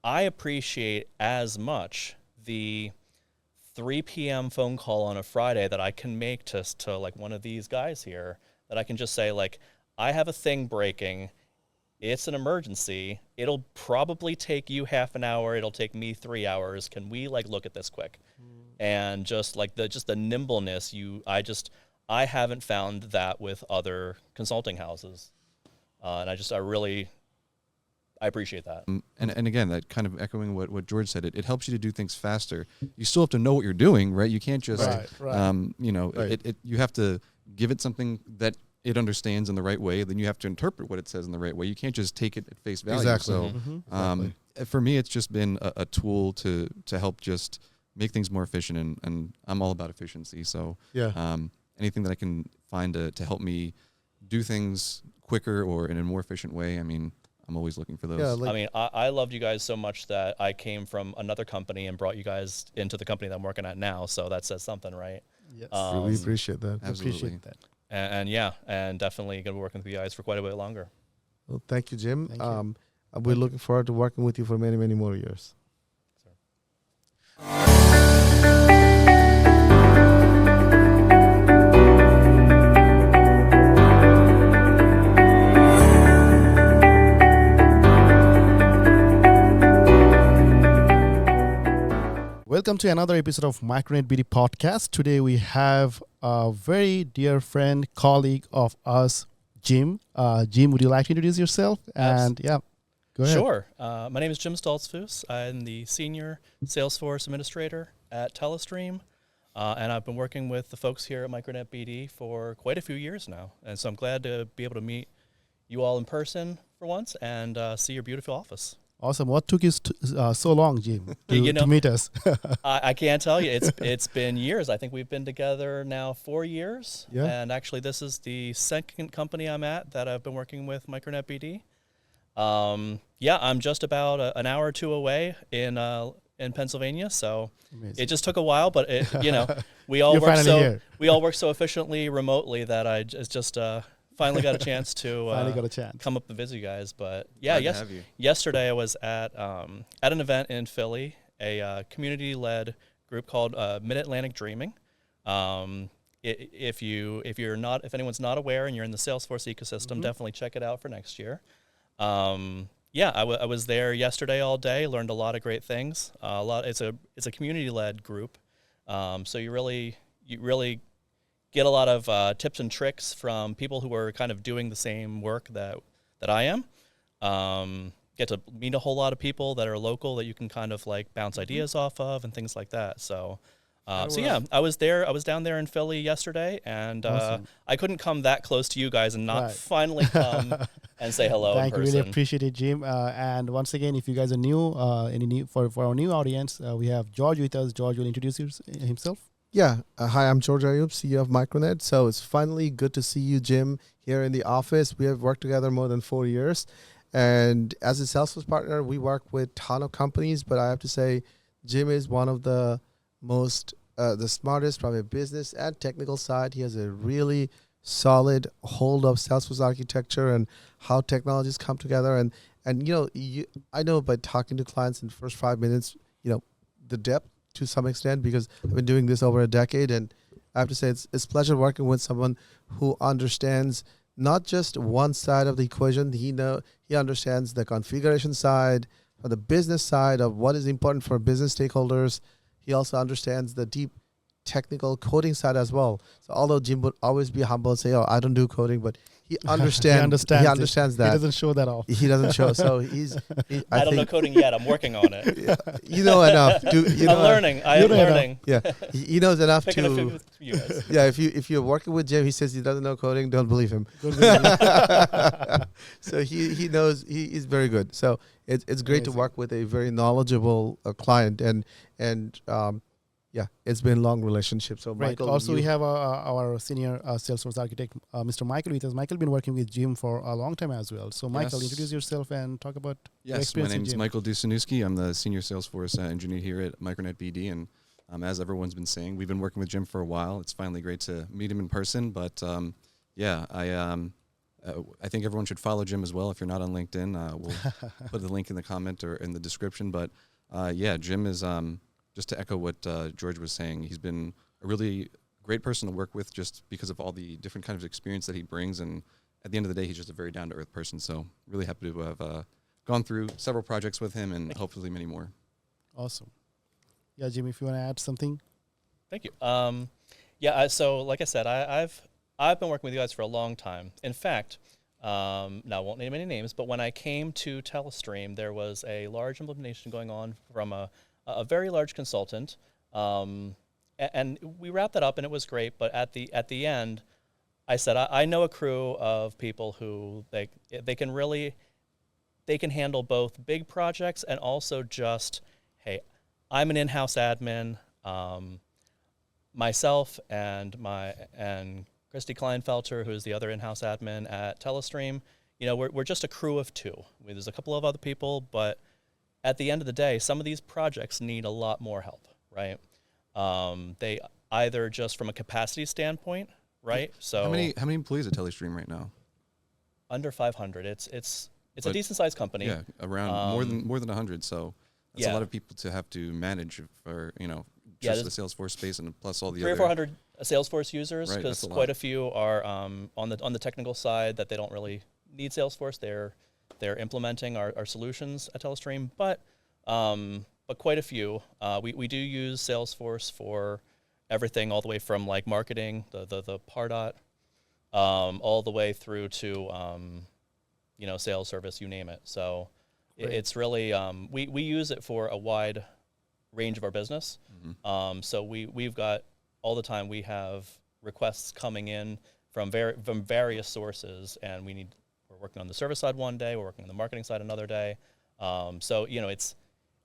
I appreciate as much the 3 p.m. phone call on a Friday that I can make to like one of these guys here, that I can just say, like, I have a thing breaking. It's an emergency. It'll probably take you half an hour. It'll take me 3 hours. Can we like look at this quick? And just like the nimbleness, I haven't found that with other consulting houses. And I appreciate that. And again, that kind of echoing what George said, it helps you to do things faster. You still have to know what you're doing, right? You can't just, you have to give it something that it understands in the right way. Then you have to interpret what it says in the right way. You can't just take it at face value. Exactly. So for me, it's just been a tool to help just make things more efficient. And I'm all about efficiency. So anything that I can find to help me do things quicker or in a more efficient way, I mean, I'm always looking for those. Yeah, I loved you guys so much that I came from another company and brought you guys into the company that I'm working at now. So that says something, right? Yes. Really appreciate that. Absolutely. Appreciate that. And definitely going to be working with you guys for quite a bit longer. Well, thank you, Jim. Thank you. We're looking forward to working with you for many, many more years. Welcome to another episode of Micronetbd podcast. Today we have a very dear friend, colleague of us, Jim. Jim, would you like to introduce yourself? And go ahead. Sure. My name is Jim Stoltzfus. I'm the Senior Salesforce Administrator at Telestream. And I've been working with the folks here at Micronetbd for quite a few years now. And so I'm glad to be able to meet you all in person for once and see your beautiful office. Awesome. What took you so long, Jim, to meet us? I can't tell you. It's been years. I think we've been together now 4 years. Yeah. And actually, this is the second company I'm at that I've been working with Micronetbd. I'm just about an hour or two away in Pennsylvania. So Amazing. It just took a while, but we all work so efficiently remotely that I just finally got a chance to come up and visit you guys. But yesterday I was at an event in Philly, a community-led group called Mid-Atlantic Dreaming. If anyone's not aware and you're in the Salesforce ecosystem, definitely check it out for next year. I was there yesterday all day, learned a lot of great things. It's a community-led group, so you really get a lot of tips and tricks from people who are kind of doing the same work that I am. Get to meet a whole lot of people that are local that you can kind of like bounce ideas off of and things like that. So I was down there in Philly yesterday, and awesome. I couldn't come that close to you guys and not finally come and say hello. Thank in you, person. really appreciate it, Jim. And once again, if you guys are new, for our new audience, we have George with us. George will introduce himself. Yeah. Hi, I'm George Ayub, CEO of Micronet. So it's finally good to see you, Jim, here in the office. We have worked together more than 4 years. And as a Salesforce partner, we work with a ton of companies. But I have to say, Jim is one of the most, the smartest from a business and technical side. He has a really solid hold of Salesforce architecture and how technologies come together. And I know by talking to clients in the first 5 minutes, the depth to some extent, because I've been doing this over a decade, and I have to say it's a pleasure working with someone who understands not just one side of the equation. He understands the configuration side, or the business side of what is important for business stakeholders. He also understands the deep technical coding side as well. So although Jim would always be humble and say, "Oh, I don't do coding," but he understands that. He doesn't show that off. He doesn't show. So I don't know coding yet. I'm working on it. You know enough. I'm learning. I am learning. Yeah, he knows enough Picking a to. few with you guys. Yeah, if you're working with Jim, he says he doesn't know coding. Don't believe him. So he knows. He is very good. So it's great to work with a very knowledgeable client, and it's been a long relationship. So Right. Michael, Also, we have our senior Salesforce architect, Mr. Michael, with us. Michael been working with Jim for a long time as well. So, Michael, Yes. introduce yourself and talk about your Yes, my experience name with is Jim. Michael Dusanowski. I'm the Senior Salesforce Engineer here at Micronetbd, and as everyone's been saying, we've been working with Jim for a while. It's finally great to meet him in person, but I think everyone should follow Jim as well. If you're not on LinkedIn, we'll put the link in the comment or in the description. But yeah, Jim is, just to echo what George was saying, he's been a really great person to work with just because of all the different kinds of experience that he brings. And at the end of the day, he's just a very down-to-earth person. So really happy to have gone through several projects with him and hopefully many more. Awesome. Yeah, Jim, if you want to add something. Thank you. So like I said, I've been working with you guys for a long time. In fact, now I won't name any names, but when I came to Telestream, there was a large implementation going on from a very large consultant, and we wrapped that up, and it was great. But at the end, I said I know a crew of people who they can handle both big projects and also just, hey, I'm an in-house admin. Myself and Christy Kleinfelter, who's the other in-house admin at Telestream, we're just a crew of two. There's a couple of other people, but at the end of the day, some of these projects need a lot more help, right? They either just from a capacity standpoint, right? So how many employees at Telestream right now? Under 500. It's a decent sized company. Yeah, around more than 100. So that's a lot of people to have to manage for just the Salesforce space and plus all the 300 or 400 Salesforce users, because right, quite a few are on the technical side that they don't really need Salesforce. They're implementing our solutions at Telestream, but quite a few. We do use Salesforce for everything, all the way from like marketing, the Pardot, all the way through to sales service, you name it. So it's really we use it for a wide range of our business. Mm-hmm. So we've got all the time, we have requests coming in from various sources, and we're working on the service side one day, we're working on the marketing side another day. So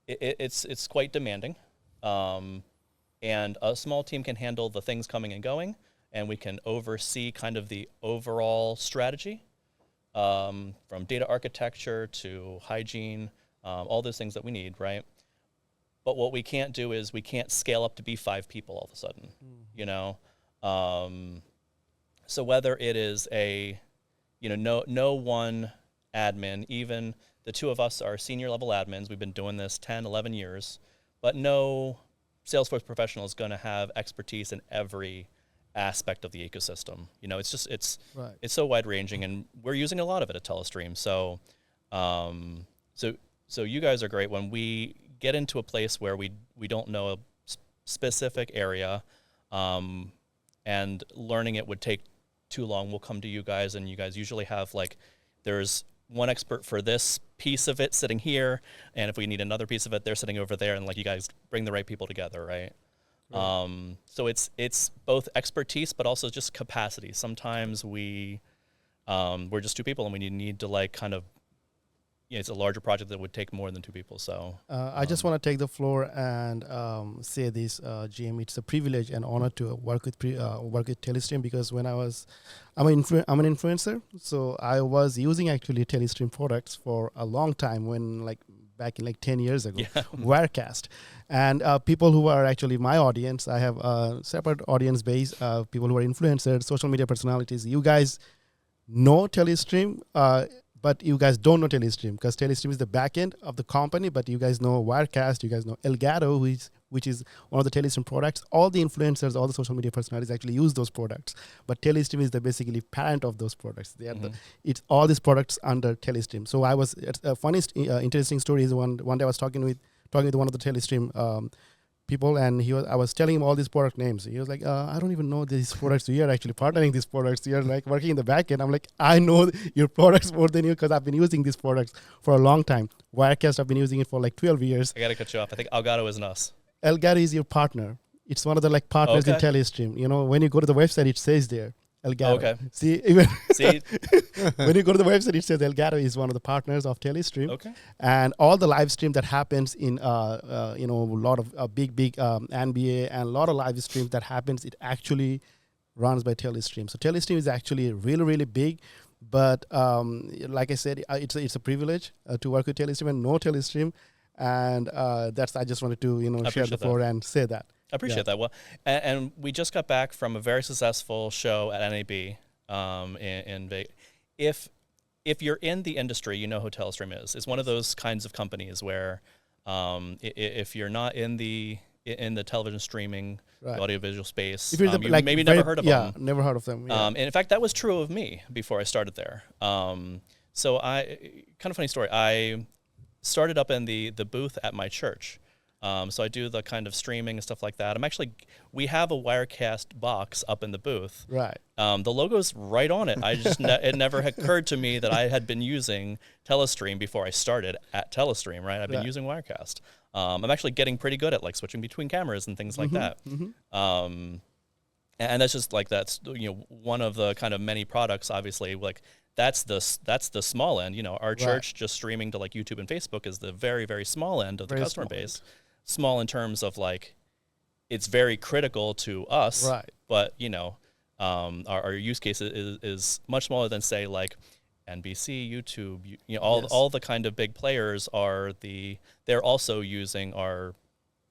it's quite demanding, and a small team can handle the things coming and going, and we can oversee kind of the overall strategy, from data architecture to hygiene, all those things that we need, right? But what we can't do is we can't scale up to be 5 people all of a sudden, So whether it is no one admin, even the two of us are senior level admins, we've been doing this 10, 11 years, but no Salesforce professional is going to have expertise in every aspect of the ecosystem. It's so wide ranging, and we're using a lot of it at Telestream. So you guys are great when we get into a place where we don't know a specific area, and learning it would take too long. We'll come to you guys, and you guys usually have there's one expert for this piece of it sitting here, and if we need another piece of it, they're sitting over there, and you guys bring the right people together, right? So it's both expertise, but also just capacity. Sometimes we're just 2 people, and we need to kind of, it's a larger project that would take more than 2 people. So I just want to take the floor and say this, Jim. It's a privilege and honor to work with Telestream, because when I'm an influencer, so I was using actually Telestream products for a long time, when back in 10 years ago, Wirecast. And people who are actually my audience, I have a separate audience base, people who are influencers, social media personalities. You guys know Telestream, but you guys don't know Telestream, because Telestream is the back end of the company, but you guys know Wirecast, you guys know Elgato, which is one of the Telestream products. All the influencers, all the social media personalities actually use those products, but Telestream is the basically parent of those products. They are it's all these products under Telestream. So a funny, interesting story is one day I was talking with one of the Telestream people, and I was telling him all these product names. He was like, I don't even know these products. We are actually partnering these products. You're working in the back end. I'm like, I know your products more than you, because I've been using these products for a long time. Wirecast, I've been using it for 12 years. I got to cut you off. I think Elgato isn't us. Elgato is your partner. It's one of the partners in Telestream. When you go to the website, it says there, Elgato. Okay. See, when you go to the website, it says Elgato is one of the partners of Telestream. Okay. And all the live stream that happens in a lot of big NBA and a lot of live streams that happens, it actually runs by Telestream. So Telestream is actually really, really big. But like I said, it's a privilege to work with Telestream and know Telestream. And I just wanted to share the floor and say that. I appreciate that. Well, and we just got back from a very successful show at NAB in Vegas. if you're in the industry, you know who Telestream is. It's one of those kinds of companies where if you're not in the television streaming, the audiovisual space, if you're you maybe never heard of them. Yeah, never heard of them. Yeah. And in fact, that was true of me before I started there. So kind of funny story. I started up in the booth at my church. So I do the kind of streaming and stuff like that. We have a Wirecast box up in the booth. Right. The logo's right on it. I just it never occurred to me that I had been using Telestream before I started at Telestream, right? I've been using Wirecast. I'm actually getting pretty good at like switching between cameras and things like that. And that's just like, that's, one of the kind of many products, obviously, like that's the small end. Our church just streaming to like YouTube and Facebook is the very, very small end of the customer base. Small in terms of like, it's very critical to us, right? But our use case is much smaller than say like NBC, YouTube, all the kind of big players they're also using all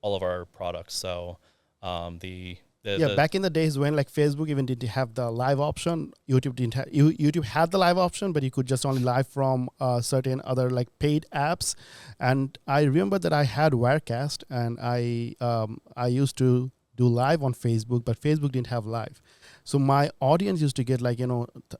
of our products. So back in the days when like Facebook even didn't have the live option, YouTube had the live option, but you could just only live from certain other like paid apps. And I remember that I had Wirecast, and I used to do live on Facebook, but Facebook didn't have live. So my audience used to get like,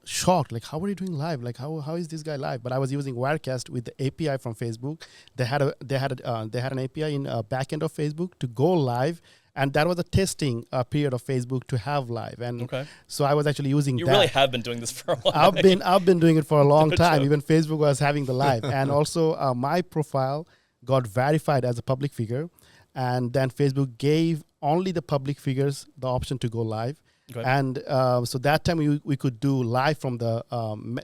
shocked, like, how are you doing live? Like, how is this guy live? But I was using Wirecast with the API from Facebook. They had an API in back end of Facebook to go live. And that was a testing period of Facebook to have live. And so I was actually using that. You really have been doing this for a while. I've been doing it for a long time. Even Facebook was having the live. And also my profile got verified as a public figure. And then Facebook gave only the public figures the option to go live. And so that time we could do live from the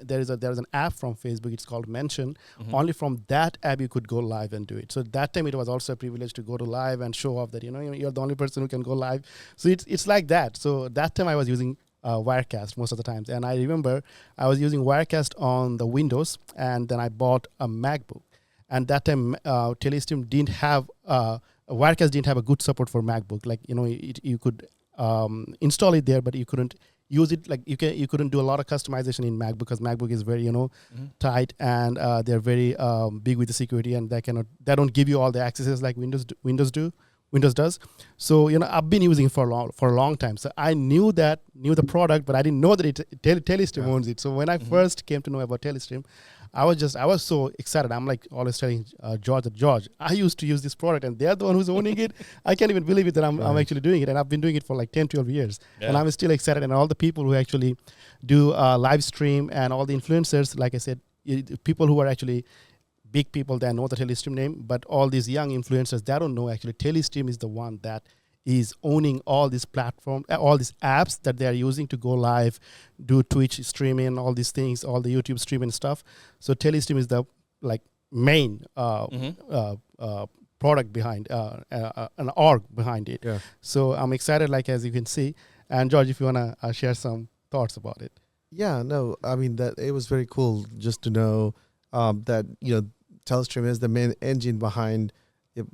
there is an app from Facebook. It's called Mention. Only from that app you could go live and do it. So that time it was also a privilege to go to live and show off that you're the only person who can go live. So it's like that. So that time I was using Wirecast most of the times, and I remember I was using Wirecast on the Windows, and then I bought a MacBook. And that time Telestream didn't have Wirecast didn't have a good support for MacBook. Like you could install it there, but you couldn't use it. Like you couldn't do a lot of customization in Mac, because MacBook is very tight, and they're very big with the security, and they don't give you all the accesses like Windows does. So I've been using it for a long time. So I knew the product, but I didn't know that Telestream owns it. So when I first came to know about Telestream, I was so excited. I'm like always telling George, I used to use this product, and they're the one who's owning it. I can't even believe it that I'm actually doing it, and I've been doing it for like 10, 12 years, and I'm still excited. And all the people who actually do live stream, and all the influencers, like I said, people who are actually big people that know the Telestream name, but all these young influencers, they don't know actually Telestream is the one that is owning all these platforms, all these apps that they are using to go live, do Twitch streaming, all these things, all the YouTube streaming stuff. So Telestream is the like main product behind, an org behind it. Yeah. So I'm excited, like as you can see. And George, if you want to share some thoughts about it. Yeah, no, I mean that it was very cool just to know that Telestream is the main engine behind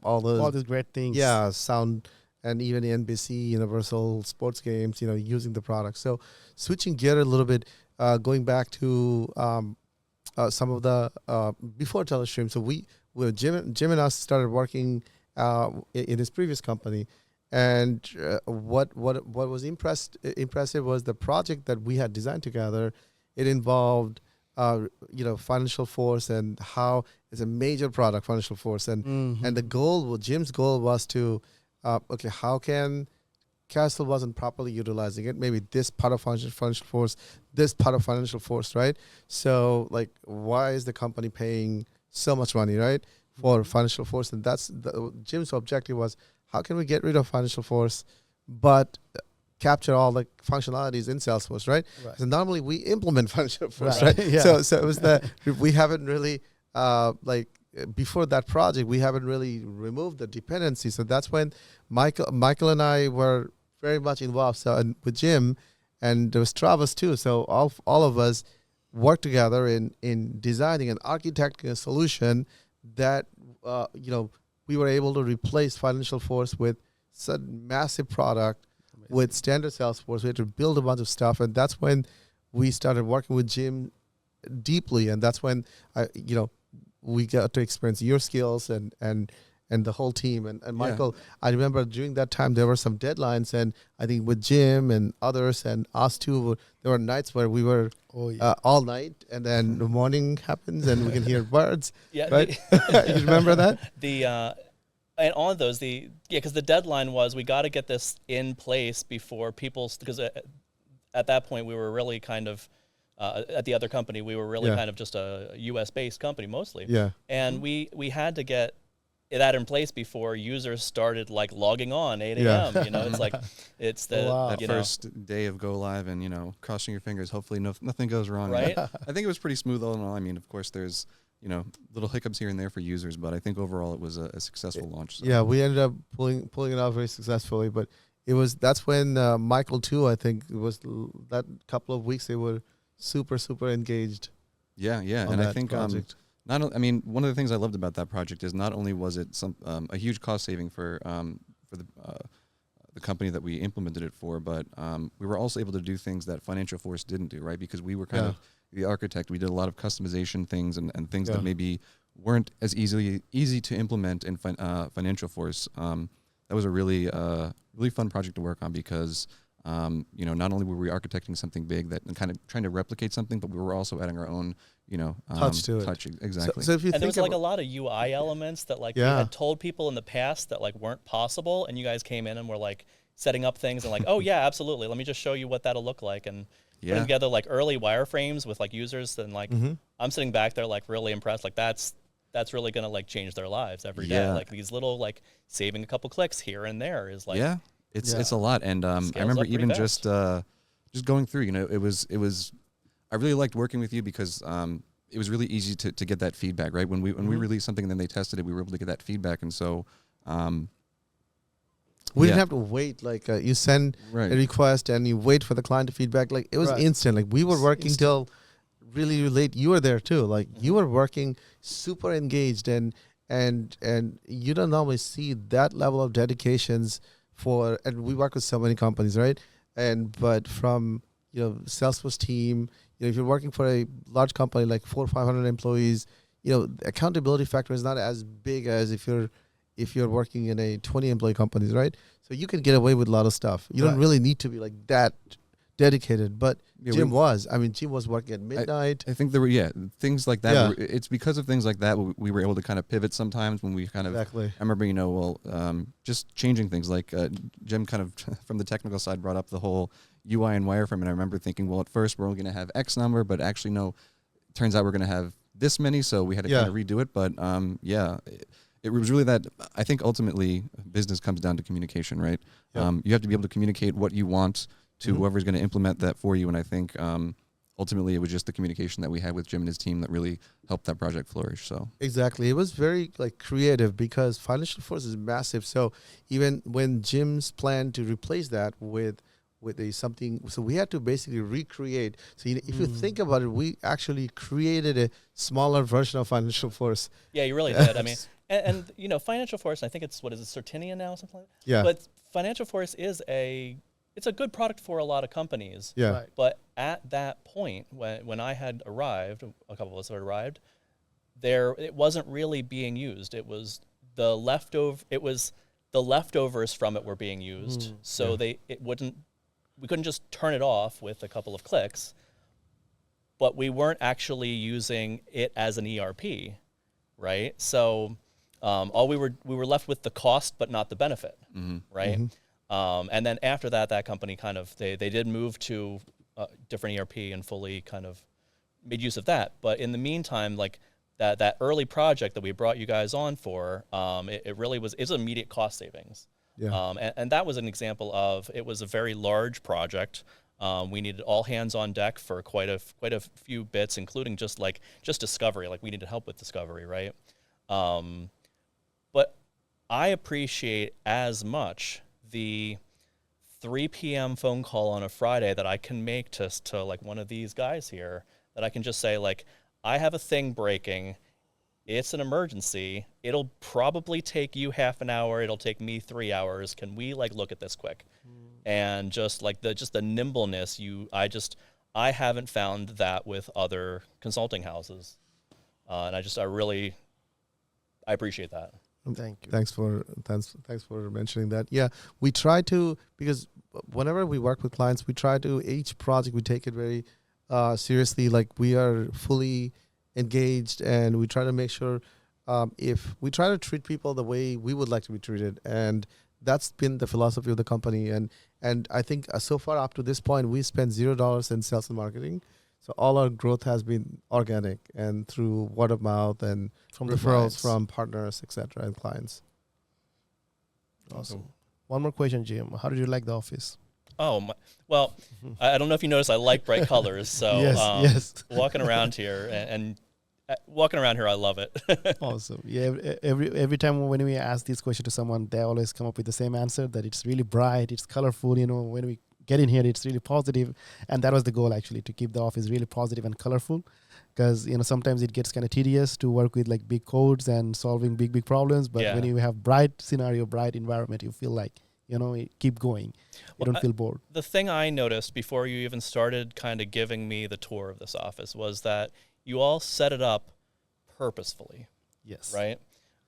all these great things. Yeah, sound. And even the NBC, Universal Sports Games, using the product. So switching gear a little bit, going back to some of the before Telestream. So Jim and us started working in his previous company, and what was impressive was the project that we had designed together. It involved Financial Force, and how it's a major product, Financial Force, and the goal, Jim's goal was to how can Castle wasn't properly utilizing it? Maybe this part of Financial Force, this part of Financial Force, right? So, like, why is the company paying so much money, right, for Financial Force? And that's Jim's objective was, how can we get rid of Financial Force, but capture all the functionalities in Salesforce, right? So normally we implement Financial Force, right? Yeah. So it was we haven't really before that project, we haven't really removed the dependency. So that's when Michael and I were very much involved. So, and with Jim, and there was Travis too. So all of us worked together in designing and architecting a solution that we were able to replace Financial Force with such massive product. Amazing. With standard Salesforce. We had to build a bunch of stuff, and that's when we started working with Jim deeply, and that's when we got to experience your skills and the whole team. And Michael, I remember during that time there were some deadlines, and I think with Jim and others and us too, there were nights where we were all night, and then the morning happens and we can hear birds. Yeah, right. You remember that? And on those, because the deadline was we got to get this in place before because at that point we were really kind of at the other company we were really kind of just a U.S. based company mostly. Yeah, and we had to get that in place before users started like logging on 8 a.m. It's like it's the first day of go live, and crossing your fingers. Hopefully, nothing goes wrong. Right. I think it was pretty smooth all in all. I mean, of course, there's little hiccups here and there for users, but I think overall it was a successful launch. So. Yeah, we ended up pulling it off very successfully. But that's when Michael too. I think it was that couple of weeks they were super engaged. Yeah, and I think one of the things I loved about that project is not only was it a huge cost saving for the company that we implemented it for, but we were also able to do things that Financial Force didn't do, right? Because we were kind of the architect. We did a lot of customization things and things that maybe weren't as easy to implement in Financial Force. That was a really fun project to work on because not only were we architecting something big and kind of trying to replicate something, but we were also adding our own touch to it. Exactly. So if you and think there was like a lot of UI elements that we had told people in the past that weren't possible, and you guys came in and were like setting up things and oh yeah, absolutely. Let me just show you what that'll look like, and putting together early wireframes with users, and I'm sitting back there really impressed. That's really gonna change their lives every day. These little saving a couple clicks here and there is it's a lot. And I remember even just going through, it was I really liked working with you because it was really easy to get that feedback, right? When we released something and then they tested it, we were able to get that feedback. And so we didn't have to wait. You send a request and you wait for the client to feedback. It was instant. We were working till really late. You were there too. You were working super engaged, and you don't normally see that level of dedications and we work with so many companies, right? But from Salesforce team, if you're working for a large company like 400 or 500 employees, the accountability factor is not as big as if you're working in a 20 employee companies, right? So you can get away with a lot of stuff. You don't really need to be that dedicated, but Jim was. Jim was working at midnight. I think there were things like that. Yeah. It's because of things like that we were able to kind of pivot sometimes when we kind of. Exactly. I remember, just changing things Jim kind of from the technical side brought up the whole UI and wireframe, and I remember thinking, well, at first we're only going to have X number, but actually no, it turns out we're going to have this many, so we had to kind of redo it. But it was really that. I think ultimately business comes down to communication, right? Yep. You have to be able to communicate what you want to whoever's going to implement that for you. And I think ultimately it was just the communication that we had with Jim and his team that really helped that project flourish. So exactly. It was very creative because Financial Force is massive. So even when Jim's plan to replace that with something, so we had to basically recreate. So if you think about it, we actually created a smaller version of Financial Force. Yeah, you really did. And Financial Force, I think it's, what is it, Certinia now, something like that? Yeah. But Financial Force is it's a good product for a lot of companies. Yeah. Right. But at that point, when I had arrived, a couple of us had arrived, it wasn't really being used. It was the leftovers from it were being used. So we couldn't just turn it off with a couple of clicks, but we weren't actually using it as an ERP, right? So we were left with the cost, but not the benefit, right? And then after that company kind of, they did move to a different ERP and fully kind of made use of that. But in the meantime, that early project that we brought you guys on for, it really it's immediate cost savings. Yeah. And that was an example of, it was a very large project. We needed all hands on deck for quite a few bits, including just discovery. We needed help with discovery, right? But I appreciate as much the 3 p.m. phone call on a Friday that I can make to one of these guys here, that I can just say, I have a thing breaking. It's an emergency. It'll probably take you half an hour. It'll take me 3 hours. Can we look at this quick? And just the nimbleness, I haven't found that with other consulting houses. And I appreciate that. Thank you. Thanks for mentioning that. Yeah, we try to, because whenever we work with clients, we try to, each project we take it very seriously. Like, we are fully engaged, and we try to make sure if we try to treat people the way we would like to be treated, and that's been the philosophy of the company. And I think so far up to this point, we spent $0 in sales and marketing. So all our growth has been organic and through word of mouth and from referrals from partners, etc., and clients. Awesome. One more question, Jim. How did you like the office? Oh, well, I don't know if you noticed, I like bright colors. So yes. Walking around here and walking around here, I love it. Awesome. Yeah. Every time when we ask this question to someone, they always come up with the same answer, that it's really bright, it's colorful. When we get in here, it's really positive, and that was the goal, actually, to keep the office really positive and colorful, because sometimes it gets kind of tedious to work with like big codes and solving big problems, but when you have bright scenario, bright environment, you feel like keep going. You don't feel bored. The thing I noticed before you even started kind of giving me the tour of this office was that you all set it up purposefully. Yes. Right?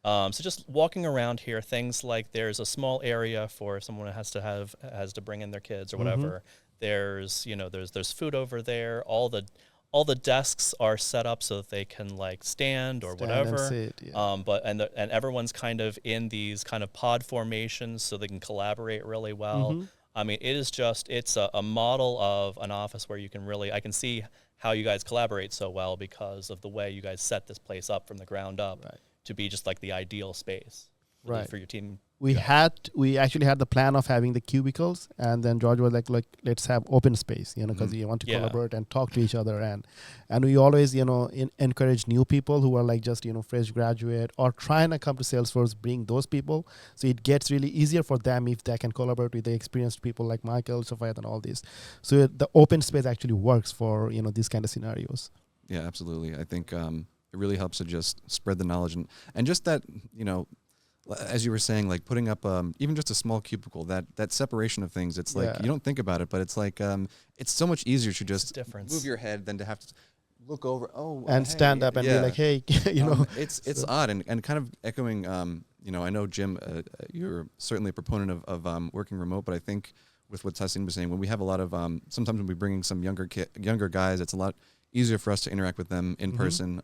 So just walking around here, things like there's a small area for if someone has to bring in their kids or whatever. There's there's food over there. All the desks are set up so that they can like stand or whatever. And sit, yeah. And everyone's kind of in these kind of pod formations so they can collaborate really well. I mean, it's a model of an office where I can see how you guys collaborate so well because of the way you guys set this place up from the ground up. Right. To be just like the ideal space for your team. We actually had the plan of having the cubicles, and then George was like let's have open space, because you want to collaborate and talk to each other, and we always encourage new people who are like just fresh graduate or trying to come to Salesforce, bring those people, so it gets really easier for them if they can collaborate with the experienced people like Michael, Safayat, and all this. So the open space actually works for these kind of scenarios. Yeah, absolutely. I think it really helps to just spread the knowledge and just that, as you were saying, like putting up even just a small cubicle, that separation of things, it's like you don't think about it, but it's like it's so much easier to just move your head than to have to look over and stand up and be like, hey, it's odd and kind of echoing I know, Jim, you're certainly a proponent of working remote, but I think with what Tassin was saying, when we have a lot of sometimes when we bring in some younger guys, it's a lot easier for us to interact with them in person.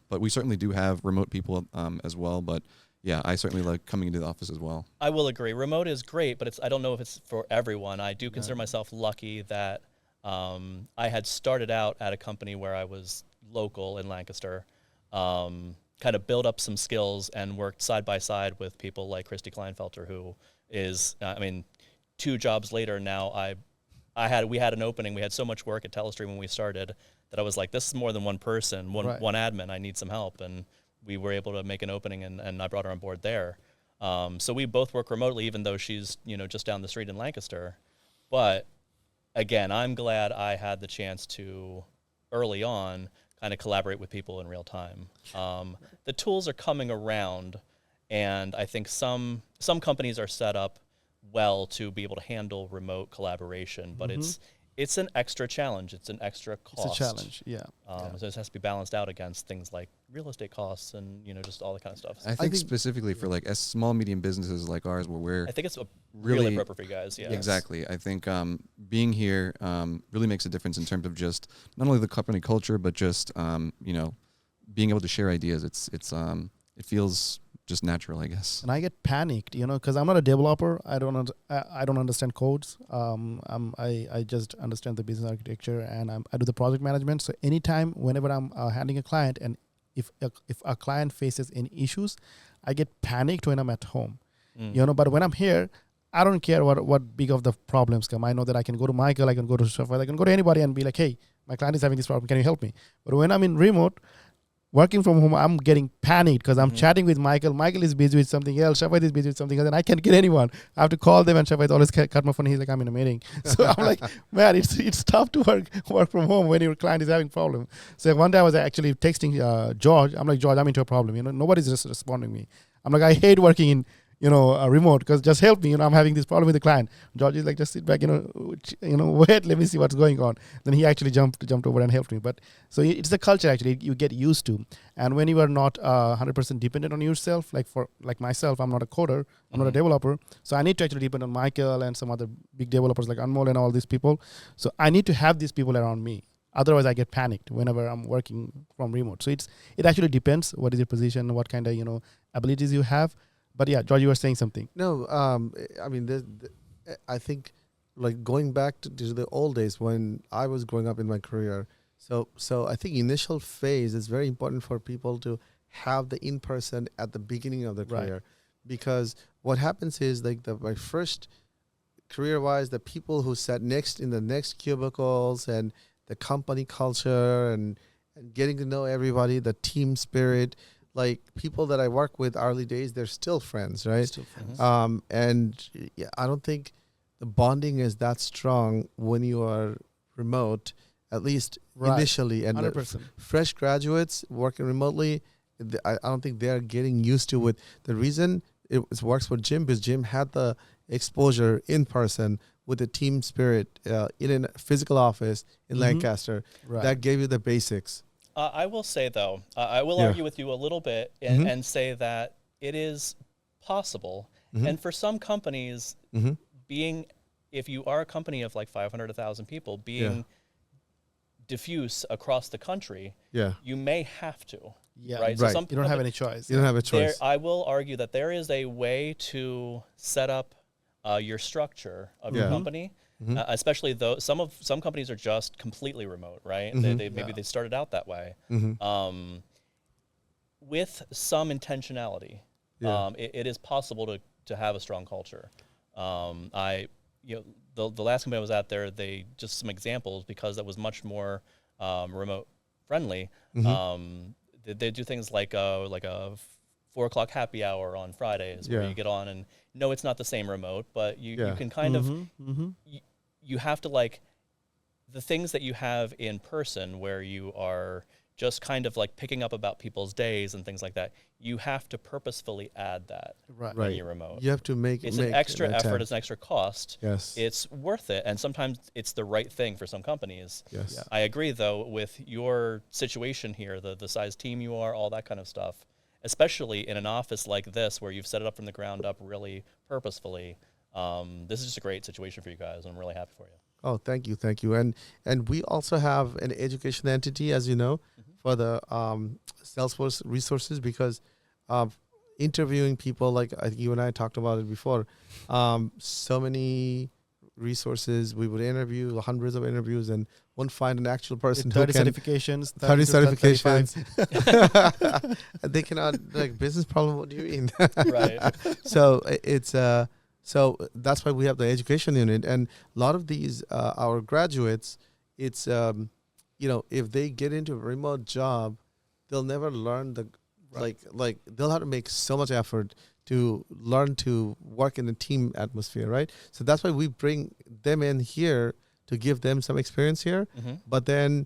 But we certainly do have remote people as well. But yeah, I certainly like coming into the office as well. I will agree. Remote is great, but I don't know if it's for everyone. I do consider myself lucky that I had started out at a company where I was local in Lancaster, kind of built up some skills and worked side by side with people like Christy Kleinfelter, who is, 2 jobs later now, we had an opening. We had so much work at Telestream when we started that I was like, this is more than one person, one admin. I need some help. And we were able to make an opening, and I brought her on board there. So we both work remotely, even though she's just down the street in Lancaster. But again, I'm glad I had the chance to, early on, kind of collaborate with people in real time. The tools are coming around, and I think some companies are set up well to be able to handle remote collaboration, but it's an extra challenge. It's an extra cost. It's a challenge, yeah. So it has to be balanced out against things like real estate costs and just all that kind of stuff. I think specifically for like as small medium businesses like ours, where I think it's really appropriate for you guys. Yeah, exactly. I think being here really makes a difference in terms of just not only the company culture, but just being able to share ideas. It feels just natural, I guess. And I get panicked, because I'm not a developer. I don't understand codes. I just understand the business architecture, and I do the project management. So anytime, whenever I'm handling a client, and if a client faces any issues, I get panicked when I'm at home. But when I'm here, I don't care what big of the problems come. I know that I can go to Michael, I can go to Shafat, I can go to anybody and be like, hey, my client is having this problem. Can you help me? But when I'm in remote, working from home, I'm getting panicked because I'm chatting with Michael. Michael is busy with something else. Shafat is busy with something else, and I can't get anyone. I have to call them, and Shafat always cut my phone. He's like, I'm in a meeting. So I'm like, man, it's tough to work from home when your client is having problem. So one day I was actually texting George. I'm like, George, I'm into a problem. Nobody's just responding to me. I'm like, I hate working remote, because just help me, I'm having this problem with the client. George is like, just sit back, wait, let me see what's going on. Then he actually jumped over and helped me. But so it's the culture actually you get used to. And when you are not 100% dependent on yourself, like myself, I'm not a coder, I'm not a developer, so I need to actually depend on Michael and some other big developers like Anmol and all these people. So I need to have these people around me. Otherwise, I get panicked whenever I'm working from remote. So it actually depends what is your position, what kind of abilities you have. But yeah, George, you were saying something. No, I mean, I think like going back to the old days when I was growing up in my career. So I think initial phase is very important for people to have the in-person at the beginning of their career, because what happens is like my first career-wise, the people who sat next in the next cubicles and the company culture and getting to know everybody, the team spirit. Like people that I work with early days, they're still friends, right? Still friends. And yeah, I don't think the bonding is that strong when you are remote, at least initially. And 100%. Fresh graduates working remotely, I don't think they're getting used to it. The reason it works for Jim is Jim had the exposure in person with the team spirit in a physical office in Lancaster. That gave you the basics. I will say, though, I will argue with you a little bit and say that it is possible. And for some companies, if you are a company of like 500 to 1,000 people, being diffuse across the country, you may have to. Yeah, right. So you don't have any choice. You don't have a choice. I will argue that there is a way to set up your structure of your company. Especially though some companies are just completely remote, right? Maybe they started out that way. With some intentionality, it is possible to have a strong culture. The last company I was at there, they just some examples because that was much more remote friendly. They do things like a 4:00 happy hour on Fridays where you get on and no, it's not the same remote, but you can kind of you have to like the things that you have in person where you are just kind of like picking up about people's days and things like that. You have to purposefully add that when you're remote. You have to make it's an extra effort, it's an extra cost. Yes, it's worth it, and sometimes it's the right thing for some companies. Yes, I agree though with your situation here, the size team you are, all that kind of stuff. Especially in an office like this where you've set it up from the ground up really purposefully. This is just a great situation for you guys, and I'm really happy for you. Oh, thank you. And we also have an education entity, as you know, for the Salesforce resources, because interviewing people, like you and I talked about it before, so many resources. We would interview hundreds of interviews and won't find an actual person who 30 can... certifications. 30 certifications. They cannot, like, business problem, what do you mean? Right. So it's... So that's why we have the education unit, and a lot of these our graduates, it's if they get into a remote job, they'll never learn like they'll have to make so much effort to learn to work in a team atmosphere, right? So that's why we bring them in here to give them some experience here. But then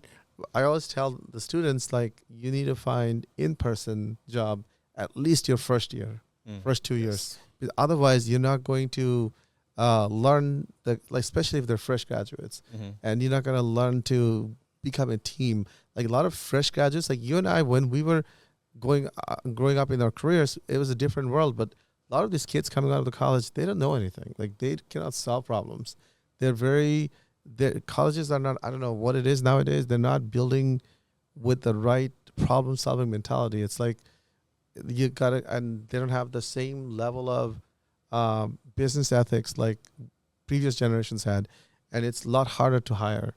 I always tell the students, like, you need to find in-person job at least your first year, first 2 years. Otherwise, you're not going to learn, especially if they're fresh graduates, and you're not going to learn to become a team. Like a lot of fresh graduates, like you and I, when we were growing up in our careers, it was a different world. But a lot of these kids coming out of the college, they don't know anything. Like they cannot solve problems. Their colleges are not, I don't know what it is nowadays. They're not building with the right problem-solving mentality. It's like, you gotta, and they don't have the same level of business ethics like previous generations had, and it's a lot harder to hire.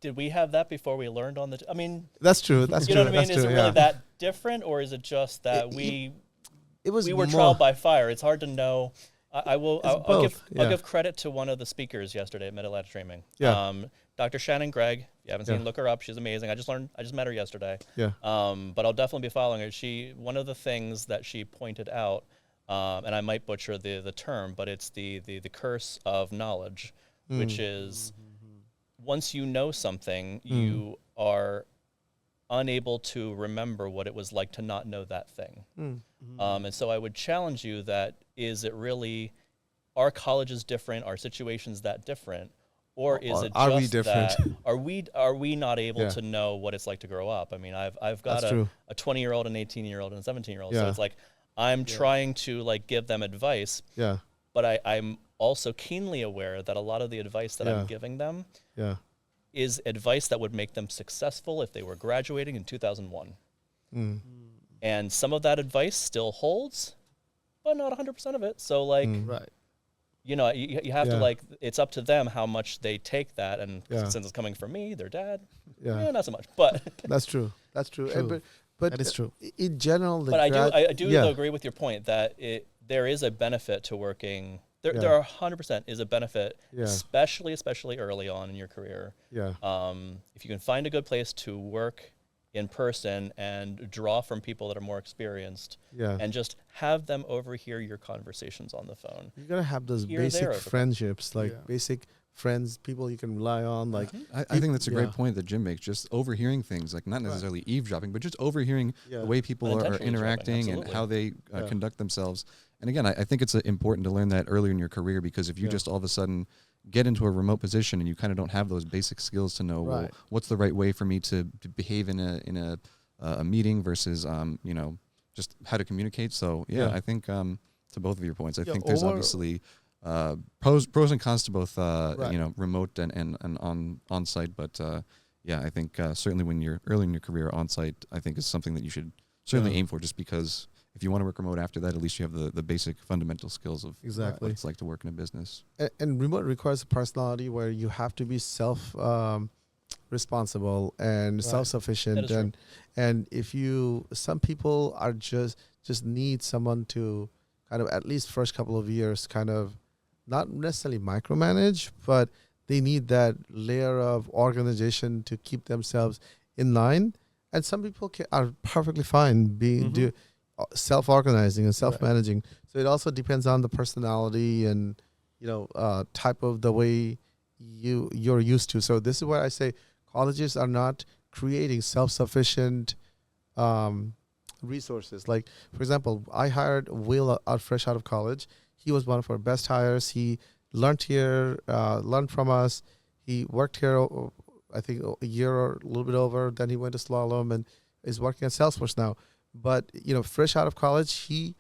Did we have that before we learned on the? I mean, that's true. That's you true. know what I mean? Is it really that different, or is it just that we were trial by fire? It's hard to know. I'll give credit to one of the speakers yesterday at Mid-Atlantic Streaming. Dr. Shannon Gregg. If you haven't seen, look her up. She's amazing. I just met her yesterday. But I'll definitely be following her. One of the things that she pointed out, and I might butcher the term, but it's the curse of knowledge, which is once you know something, you are unable to remember what it was like to not know that thing. And so I would challenge you that is it really, are colleges different? Are situations that different? Or is it are just we different? that are we not able to know what it's like to grow up? I mean, I've got a 20-year-old, an 18-year-old, and a 17-year-old. So it's like I'm trying to like give them advice. Yeah. But I'm also keenly aware that a lot of the advice that I'm giving them is advice that would make them successful if they were graduating in 2001. And some of that advice still holds, but not 100% of it. So like, you know, you have to like, it's up to them how much they take that. And since it's coming from me, their dad, not so much. But that's true. That's true. But that is true. In general, but I do agree with your point that there is a benefit to working. There are 100% is a benefit, especially early on in your career. If you can find a good place to work in person and draw from people that are more experienced, and just have them overhear your conversations on the phone. You gotta have those basic friendships, like basic friends, people you can rely on. Like I think that's a great point that Jim makes. Just overhearing things, like not necessarily eavesdropping, but just overhearing the way people are interacting and how they conduct themselves. And again, I think it's important to learn that earlier in your career, because if you just all of a sudden get into a remote position and you kind of don't have those basic skills to know well, what's the right way for me to behave in a meeting versus you know, just how to communicate. So I think to both of your points, I think there's obviously pros and cons to both you know, remote and on site. But I think certainly when you're early in your career, on site I think is something that you should certainly aim for, just because if you want to work remote after that, at least you have the basic fundamental skills of what it's like to work in a business. And remote requires a personality where you have to be responsible and self-sufficient. And if some people are just need someone to kind of, at least first couple of years, kind of not necessarily micromanage, but they need that layer of organization to keep themselves in line. And some people are perfectly fine being self-organizing and self-managing. So it also depends on the personality and, you know, type of the way you're used to. So this is why I say colleges are not creating self-sufficient resources. Like, for example, I hired Will fresh out of college. He was one of our best hires. He learned here, learned from us. He worked here, I think, a year or a little bit over. Then he went to Slalom and is working at Salesforce now. But, you know, fresh out of college, he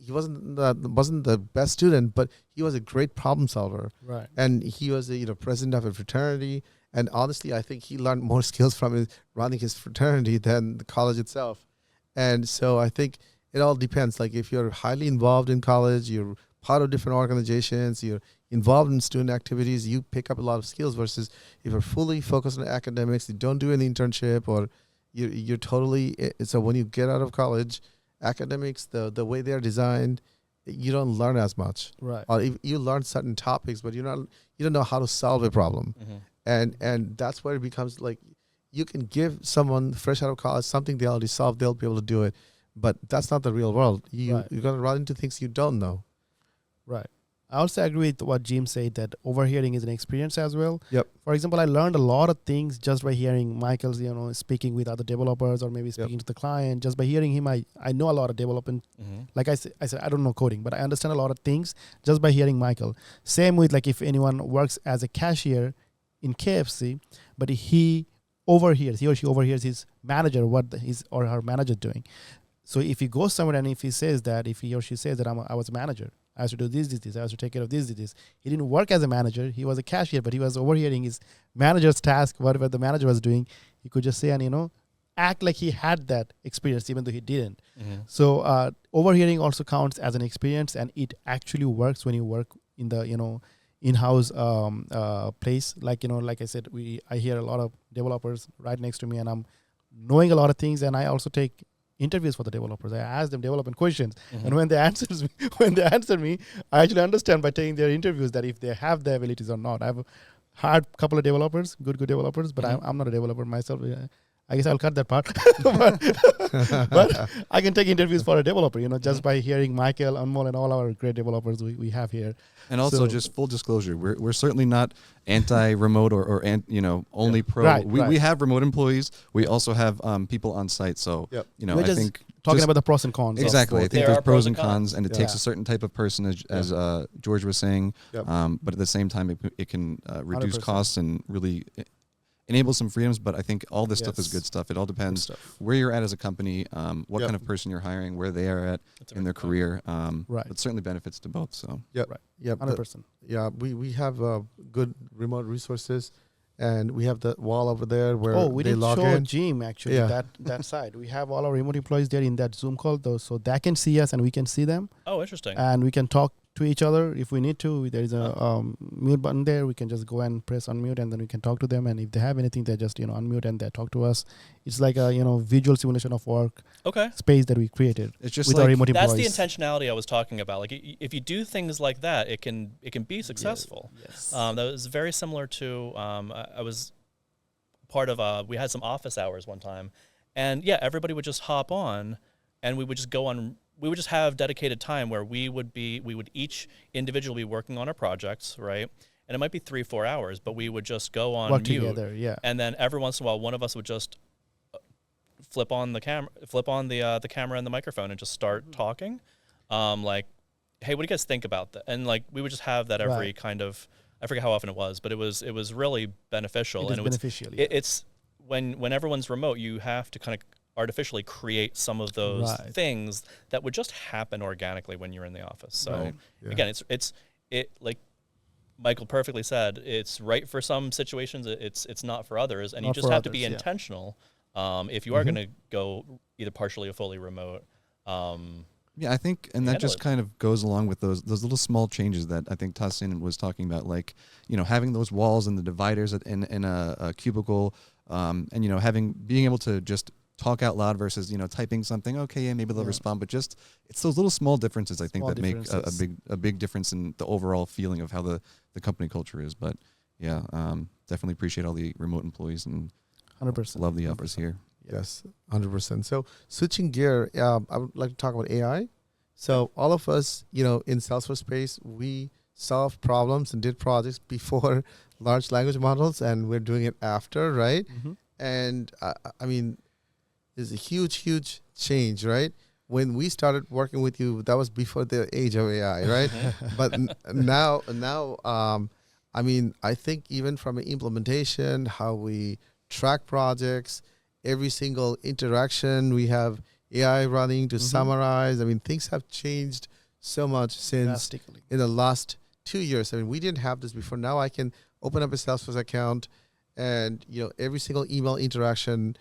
wasn't the best student, but he was a great problem solver. Right. And he was a president of a fraternity. And honestly, I think he learned more skills from running his fraternity than the college itself. And so I think it all depends. Like, if you're highly involved in college, you're part of different organizations, you're involved in student activities, you pick up a lot of skills, versus if you're fully focused on academics, you don't do an internship, or you're totally, so when you get out of college, academics, the way they're designed, you don't learn as much. Right. Or if you learn certain topics, but you don't know how to solve a problem. And that's where it becomes like, you can give someone fresh out of college something they already solved, they'll be able to do it. But that's not the real world. You're going to run into things you don't know. Right. I also agree with what Jim said, that overhearing is an experience as well. Yep. For example, I learned a lot of things just by hearing Michael's, speaking with other developers, or maybe speaking to the client. Just by hearing him, I know a lot of development. Like I said, I don't know coding, but I understand a lot of things just by hearing Michael. Same with, like, if anyone works as a cashier in KFC, but he or she overhears his manager, what his or her manager doing. So if he goes somewhere and if he or she says that I was a manager, I have to do this, I have to take care of this. He didn't work as a manager. He was a cashier, but he was overhearing his manager's task, whatever the manager was doing. He could just say and, act like he had that experience, even though he didn't. So overhearing also counts as an experience, and it actually works when you work in the, in-house place. Like, like I said, I hear a lot of developers right next to me, and I'm knowing a lot of things, and I also take interviews for the developers. I ask them development questions, and when they answer me, I actually understand by taking their interviews that if they have the abilities or not. I've hired a couple of developers, good developers, but I'm not a developer myself. I guess I'll cut that part. but I can take interviews for a developer, just by hearing Michael, Anmol, and all our great developers we have here. And also, just full disclosure, we're certainly not anti-remote or only pro. Right, we have remote employees. We also have people on site. So We're I just think talking about the pros and cons. exactly. I think There there's are pros and cons, and it takes Yeah. a certain type of person, as George was saying. Yep. But at the same time, it can reduce 100%. costs and really enable some freedoms. But I think all this stuff is Yes. good stuff. It all depends stuff. where you're at as a company, what Yep. kind of person you're hiring, where they are at That's a in their great point. career. Right. But certainly benefits to both. So Yep. Right. Yep. 100%. Yeah, we have good remote resources, and we have the wall over there where Oh, we they didn't log show in. Jim actually Yeah. that side. We have all our remote employees there in that Zoom call, though, so they can see us and we can see them, Oh, interesting. and we can talk to each other if we need to. There is a mute button there. We can just go and press unmute, and then we can talk to them. And if they have anything, they just unmute and they talk to us. It's like a visual simulation of work Okay. space that we created it's just with our like remote That's the employees. intentionality I was talking about. Like, if you do things like that, it can be successful. Yes. That was very similar to I was part of we had some office hours one time, and everybody would just hop on, and we would just go on. We would just have dedicated time where we would each individually be working on our projects, right? And it might be 3-4 hours, but we would just go on Work mute, together, yeah. and then every once in a while, one of us would just flip on the camera and the microphone, and just start talking, like, hey, what do you guys think about that? And like, we would just have that every Right. kind of, I forget how often it was, but it was really beneficial. It is and beneficial. it's when everyone's remote, you have to kind of artificially create some of those Right. things that would just happen organically when you're in the office. So Right. Yeah. again, it's like Michael perfectly said, it's right for some situations, it's not for others, and you Not just for have to be others, yeah. intentional if you are going to go either partially or fully remote. Yeah, I think, and that handle just it. kind of goes along with those little small changes that I think Tassin was talking about, like having those walls and the dividers in a cubicle, and being able to just talk out loud versus typing something. Okay, yeah, maybe they'll respond, but just it's those little small differences I think Small that make differences. a big difference in the overall feeling of how the company culture is. But yeah, definitely appreciate all the remote employees and 100%. love the office here. Yes, 100%. So switching gear, I would like to talk about AI. So all of us, in Salesforce space, we solve problems and did projects before large language models, and we're doing it after, right? Mhm. And I mean, there's a huge change, right? When we started working with you, that was before the age of AI, right? But now, I mean, I think even from an implementation, how we track projects, every single interaction, we have AI running to summarize. I mean, things have changed so much since Drastically. in the last 2 years. I mean, we didn't have this before. Now I can open up a Salesforce account, and every single email interaction,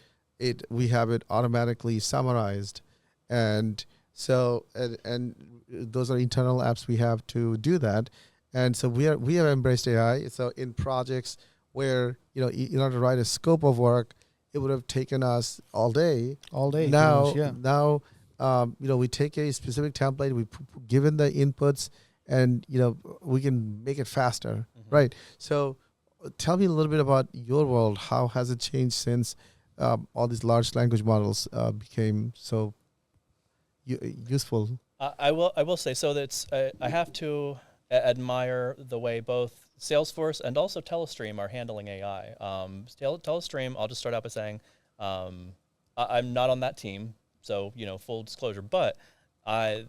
we have it automatically summarized, and so and those are internal apps we have to do that. And so we have embraced AI. So in projects where in order to write a scope of work, it would have taken us all day. All day. Now, pretty much, now, we take a specific template, we given the inputs, and we can make it faster, right? So, tell me a little bit about your world. How has it changed since all these large language models became so useful? I will say so. That's I have to admire the way both Salesforce and also Telestream are handling AI. Telestream, I'll just start out by saying I'm not on that team, so full disclosure. But some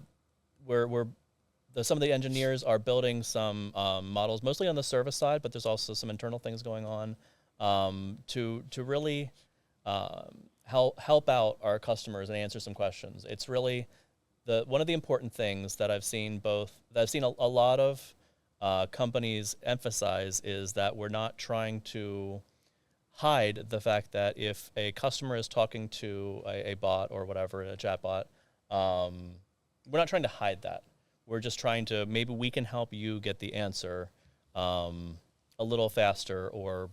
of the engineers are building some models, mostly on the service side, but there's also some internal things going on to really help out our customers and answer some questions. It's really one of the important things that I've seen a lot of companies emphasize is that we're not trying to hide the fact that if a customer is talking to a bot or whatever, a chat bot, we're not trying to hide that. We're just trying to, maybe we can help you get the answer a little faster or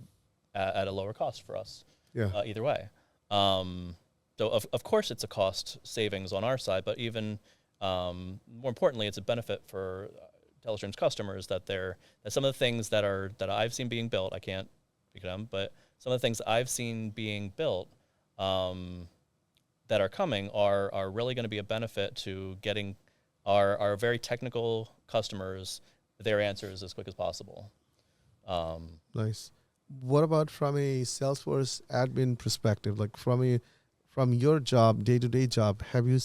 at a lower cost for us. Yeah. Either way. So of course it's a cost savings on our side, but even more importantly, it's a benefit for Telestream's customers that some of the things that I've seen being built, I can't speak to them, but some of the things that I've seen being built that are coming are really going to be a benefit to getting our very technical customers their answers as quick as possible. Nice. What about from a Salesforce admin perspective? Like from your job, day-to-day job, have you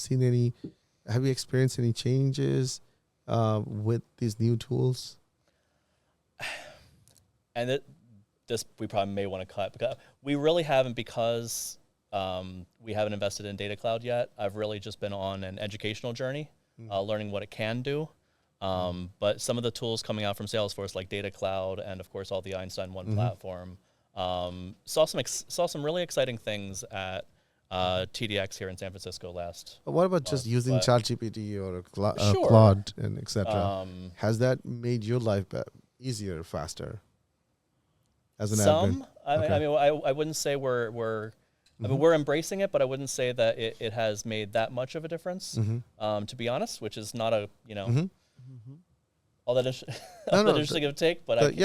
experienced any changes with these new tools? And this we probably may want to cut, because we really haven't, because we haven't invested in Data Cloud yet. I've really just been on an educational journey, learning what it can do. But some of the tools coming out from Salesforce, like Data Cloud, and of course all the Einstein One platform, saw some really exciting things at TDX here in San Francisco last. What about just using ChatGPT or Sure. Claude and etc.? Has that made your life easier, faster? As an admin? I wouldn't say we're I mean, we're embracing it, but I wouldn't say that it has made that much of a difference, to be honest, which is not a, all that interesting of a take, but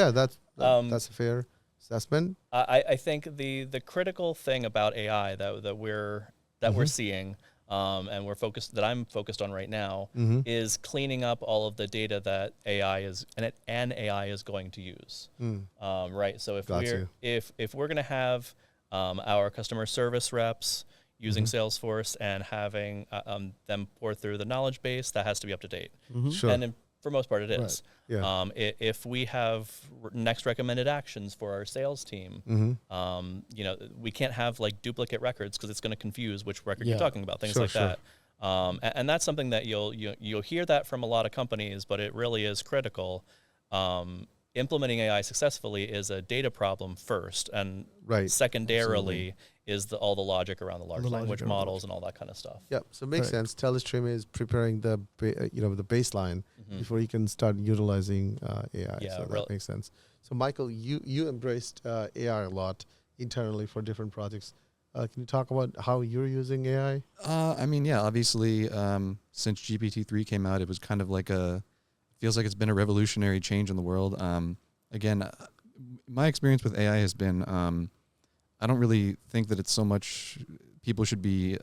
that's a fair assessment. I think the critical thing about AI that we're seeing, and I'm focused on right now, is cleaning up all of the data that AI is going to use. Right. So if we're going to have our customer service reps using Salesforce and having them pour through the knowledge base, that has to be up to date. Sure. And for most part, it is. Yeah. If we have next recommended actions for our sales team, we can't have like duplicate records, because it's going to confuse which record you're talking about, things like that. And that's something that you'll hear that from a lot of companies, but it really is critical. Implementing AI successfully is a data problem first, and secondarily is all the logic around the large language models and all that kind of stuff. Yep. So it makes sense. Telestream is preparing the baseline before you can start utilizing AI. Yeah, so that makes sense. So Michael, you embraced AI a lot internally for different projects. Can you talk about how you're using AI? Obviously, since GPT-3 came out, it was kind of like feels like it's been a revolutionary change in the world. Again, my experience with AI has been, I don't really think that it's so much people should be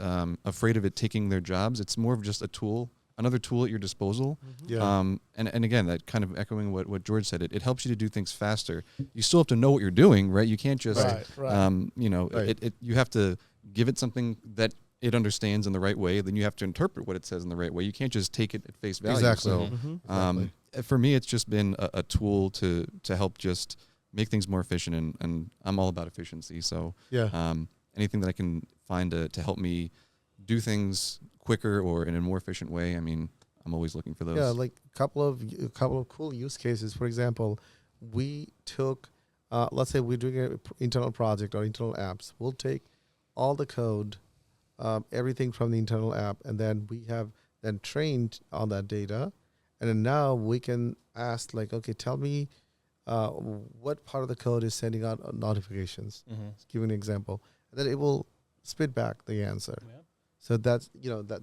afraid of it taking their jobs. It's more of just a tool, another tool at your disposal. And again, that kind of echoing what George said, it helps you to do things faster. You still have to know what you're doing, right? You can't just, you have to give it something that it understands in the right way, then you have to interpret what it says in the right way. You can't just take it at face value. Exactly. So for me, it's just been a tool to help just make things more efficient, and I'm all about efficiency. So anything that I can find to help me do things quicker or in a more efficient way, I'm always looking for those. Yeah, like a couple of cool use cases. For example, we took, let's say we're doing an internal project or internal apps. We'll take all the code, everything from the internal app, and then we have then trained on that data, and then now we can ask, like, okay, tell me what part of the code is sending out notifications. Let's give an example, and then it will spit back the answer. So that's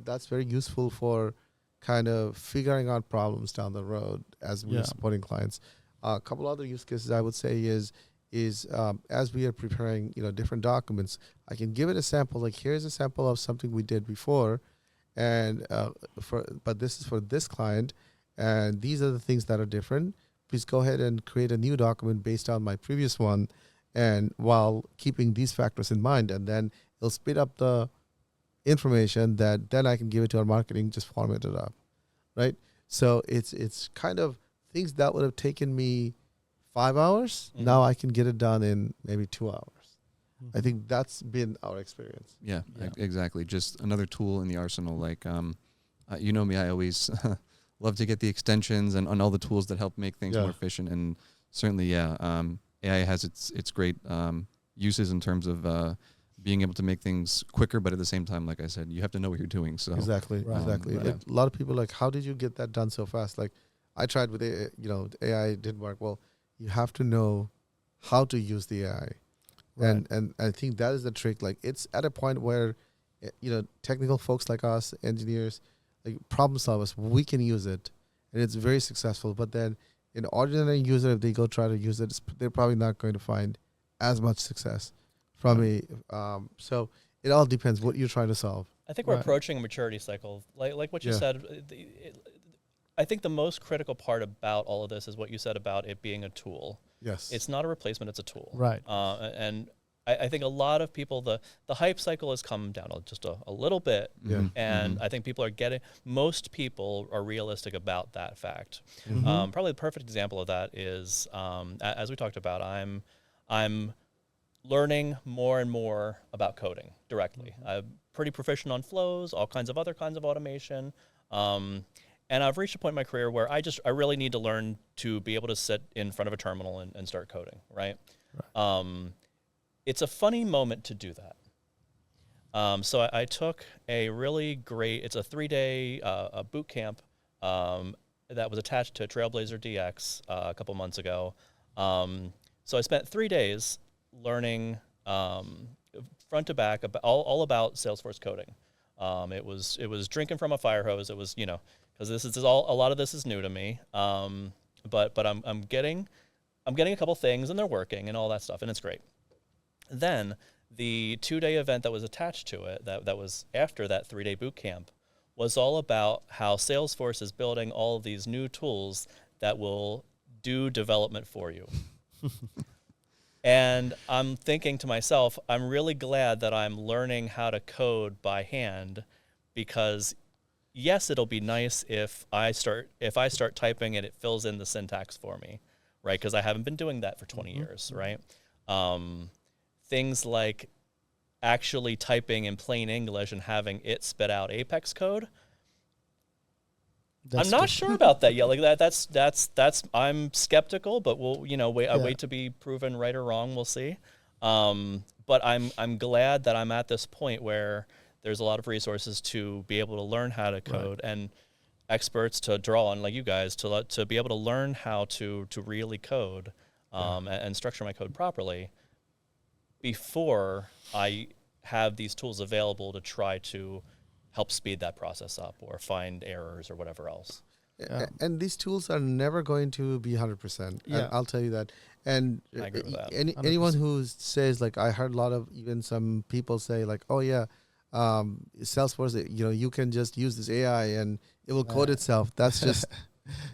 that's very useful for kind of figuring out problems down the road as we're supporting clients. A couple other use cases I would say is as we are preparing different documents, I can give it a sample, like here's a sample of something we did before, and but this is for this client, and these are the things that are different. Please go ahead and create a new document based on my previous one, and while keeping these factors in mind, and then it'll speed up the information that then I can give it to our marketing, just format it up, right? So it's kind of things that would have taken me 5 hours. Now I can get it done in maybe 2 hours. I think that's been our experience. Yeah. Exactly. Just another tool in the arsenal. Like, you know me, I always love to get the extensions and all the tools that help make things more efficient. And certainly, AI has its great uses in terms of being able to make things quicker, but at the same time, like I said, you have to know what you're doing. So exactly. A lot of people are like, how did you get that done so fast? Like, I tried with AI didn't work. Well, you have to know how to use the AI. Right. And I think that is the trick. Like, it's at a point where, technical folks like us, engineers, like problem solvers, we can use it, and it's very successful. But then an ordinary user, if they go try to use it, they're probably not going to find as much success from so It all depends what you're trying to solve. I think we're approaching a maturity cycle. Like what you said, I think the most critical part about all of this is what you said about it being a tool. Yes. It's not a replacement, it's a tool. Right. And I think a lot of people, the hype cycle has come down just a little bit. Yeah. And I think people are most people are realistic about that fact. Probably the perfect example of that is, as we talked about, I'm learning more and more about coding directly. I'm pretty proficient on flows, all kinds of other kinds of automation. And I've reached a point in my career where I really need to learn to be able to sit in front of a terminal and start coding, right? It's a funny moment to do that. So I took a really great, it's a 3-day boot camp that was attached to Trailblazer DX a couple months ago. So I spent 3 days learning front to back all about Salesforce coding. It was drinking from a fire hose. It was, because a lot of this is new to me. But I'm getting a couple things and they're working and all that stuff and it's great. Then the 2-day event that was attached to it, that was after that 3-day boot camp, was all about how Salesforce is building all of these new tools that will do development for you. And I'm thinking to myself, I'm really glad that I'm learning how to code by hand, because yes, it'll be nice if I start typing and it fills in the syntax for me, right? Because I haven't been doing that for 20 years, right? Things like actually typing in plain English and having it spit out Apex code. I'm not sure about that yet. Like that's I'm skeptical, but we'll I wait to be proven right or wrong. We'll see. But I'm glad that I'm at this point where there's a lot of resources to be able to learn how to code and experts to draw on, like you guys, to be able to learn how to really code and structure my code properly before I have these tools available to try to help speed that process up or find errors or whatever else. And these tools are never going to be 100%. Yeah. I'll tell you that. And I agree with that. Anyone who says, like, I heard a lot of even some people say, like, oh yeah, Salesforce, you can just use this AI and it will code itself. That's just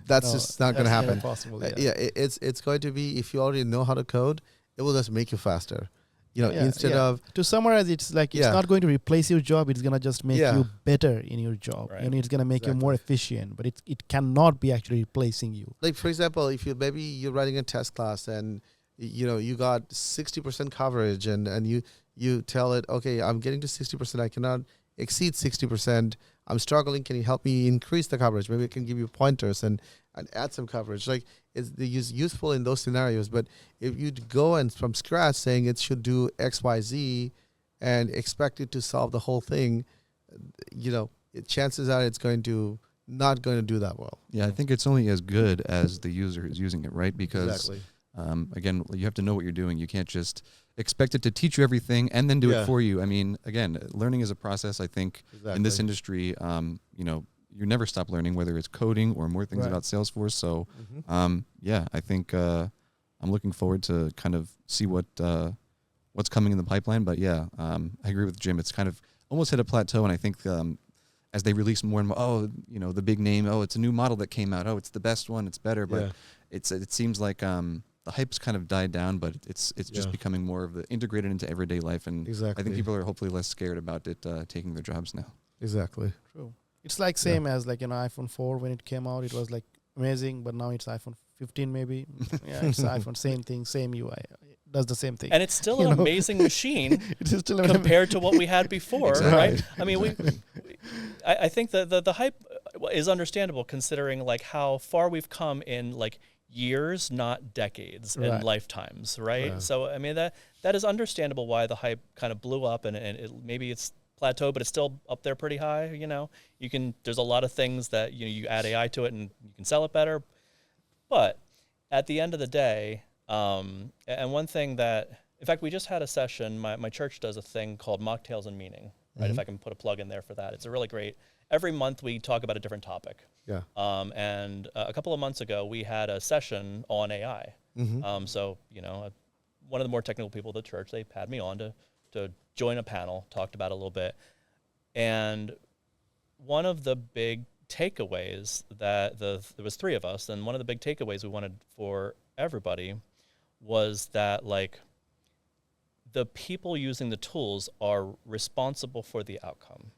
just not going to happen. Impossible, It's going to be, if you already know how to code, it will just make you faster. Instead of, to summarize, it's like it's not going to replace your job. It's gonna just make you better in your job. Right. It's gonna make you more efficient. But it cannot be actually replacing you. like, for example, if you're writing a test class and you got 60% coverage and you tell it, okay, I'm getting to 60%, I cannot exceed 60%. I'm struggling. Can you help me increase the coverage? Maybe I can give you pointers and add some coverage. Like, it's useful in those scenarios. But if you go and from scratch saying it should do X, Y, Z and expect it to solve the whole thing, chances are it's not going to do that well. Yeah, I think it's only as good as the user is using it, right? Because again, you have to know what you're doing. You can't just expect it to teach you everything and then do it for you. I mean, again, learning is a process. I think in this industry, you never stop learning, whether it's coding or more things about Salesforce. So, I think I'm looking forward to kind of see what's coming in the pipeline. But I agree with Jim. It's kind of almost hit a plateau, and I think as they release more and more, the big name, it's a new model that came out. Oh, it's the best one. It's better, but it seems like the hype's kind of died down, but it's just becoming more of integrated into everyday life, and I think people are hopefully less scared about it taking their jobs now. Exactly. True. It's like same as like iPhone 4 when it came out. It was like amazing, but now it's iPhone 15 maybe. It's iPhone, same thing, same UI. It does the same thing. And it's still an amazing machine compared to what we had before, right? I mean, I think the hype is understandable considering like how far we've come in like years, not decades, and lifetimes, right? So I mean that is understandable why the hype kind of blew up, and maybe it's plateau, but it's still up there pretty high. There's a lot of things that you add AI to it and you can sell it better. But at the end of the day, and one thing that, in fact, we just had a session. My church does a thing called Mocktails and Meaning. Right, if I can put a plug in there for that, it's a really great. Every month we talk about a different topic. Yeah. And a couple of months ago we had a session on AI. So one of the more technical people at the church, they had me on to to join a panel, talked about it a little bit. And one of the big takeaways that there was 3 of us, and one of the big takeaways we wanted for everybody was that like the people using the tools are responsible for the outcome.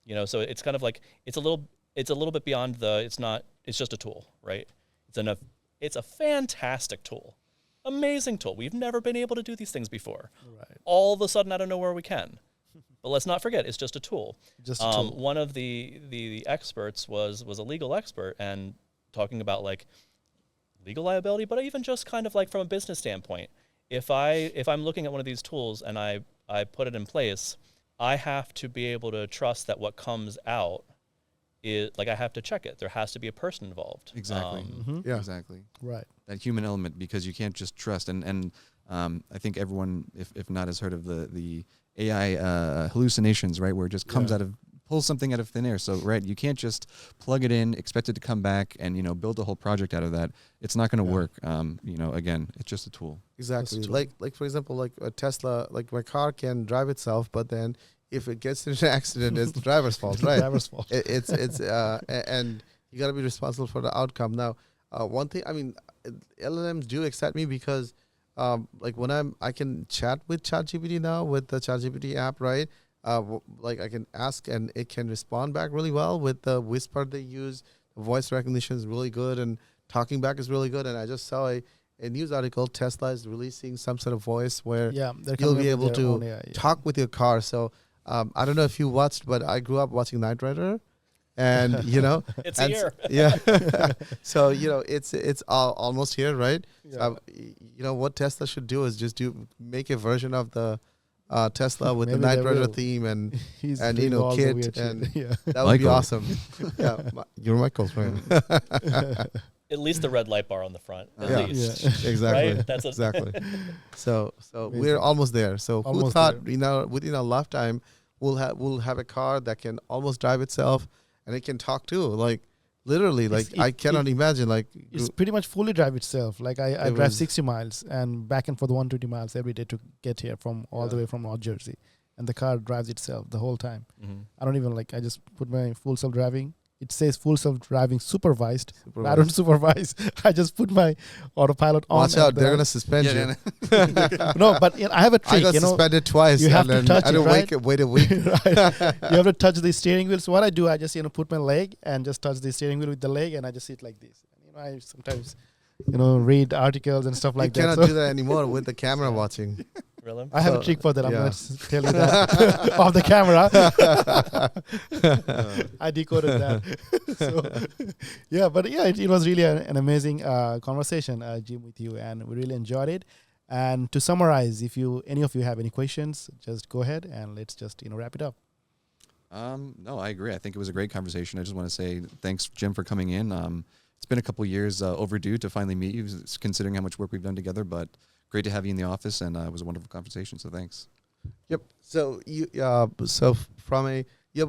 You know, so it's kind of like it's a little bit beyond it's just a tool, right? It's a fantastic tool. Amazing tool. We've never been able to do these things before. Right. All of a sudden out of nowhere we can. But let's not forget, it's just a tool. Just a tool. One of the experts was a legal expert and talking about like legal liability, but even just kind of like from a business standpoint. If I'm looking at one of these tools and I put it in place, I have to be able to trust that what comes out is like I have to check it. There has to be a person involved. Exactly. Yeah. Exactly. Right. That human element, because you can't just trust. And I think everyone, if not, has heard of the AI hallucinations, right? Where it just comes pulls something out of thin air. So, right, you can't just plug it in, expect it to come back, and build a whole project out of that. It's not going to work. Again, it's just a tool. Exactly. Like for example, like a Tesla, like my car can drive itself, but then if it gets into an accident, it's the driver's fault, right? Driver's fault. It's and you got to be responsible for the outcome. Now, one thing, I mean, LLMs do excite me because, like when I can chat with ChatGPT now with the ChatGPT app, right? Like I can ask and it can respond back really well with the whisper they use. Voice recognition is really good and talking back is really good. And I just saw a news article, Tesla is releasing some sort of voice where you'll be able to talk with your car. So I don't know if you watched, but I grew up watching Knight Rider. And it's here. Yeah. So it's almost here, right? What Tesla should do is just make a version of the Tesla with the Knight Rider theme and kit, and that would be awesome. Yeah, you're Michael's friend. At least the red light bar on the front. At least. Yeah. Exactly. Right? That's exactly. So we're almost there. So who thought within our lifetime we'll have a car that can almost drive itself and it can talk too, like literally, like I cannot imagine, like it's pretty much fully drive itself. Like I drive 60 miles and back and forth 120 miles every day to get here from all the way from North Jersey, and the car drives itself the whole time. I don't even I just put my full self driving. It says full self-driving supervised. I don't supervise. I just put my autopilot on. Watch out, they're going to suspend you. No, but I have a trick. I got suspended twice. You have to touch it, right? Wait a week. Right. You have to touch the steering wheel. So what I do, I just put my leg and just touch the steering wheel with the leg, and I just sit like this. And, I sometimes read articles and stuff like that. You cannot do that anymore with the camera watching. Really? I have a trick for that. I'm going to tell you that off the camera. I decoded that. But it was really an amazing conversation, Jim, with you, and we really enjoyed it. And to summarize, if any of you have any questions, just go ahead and let's just wrap it up. No, I agree. I think it was a great conversation. I just want to say thanks, Jim, for coming in. It's been a couple years overdue to finally meet you, considering how much work we've done together, but great to have you in the office, and it was a wonderful conversation, so thanks. Yep. So you have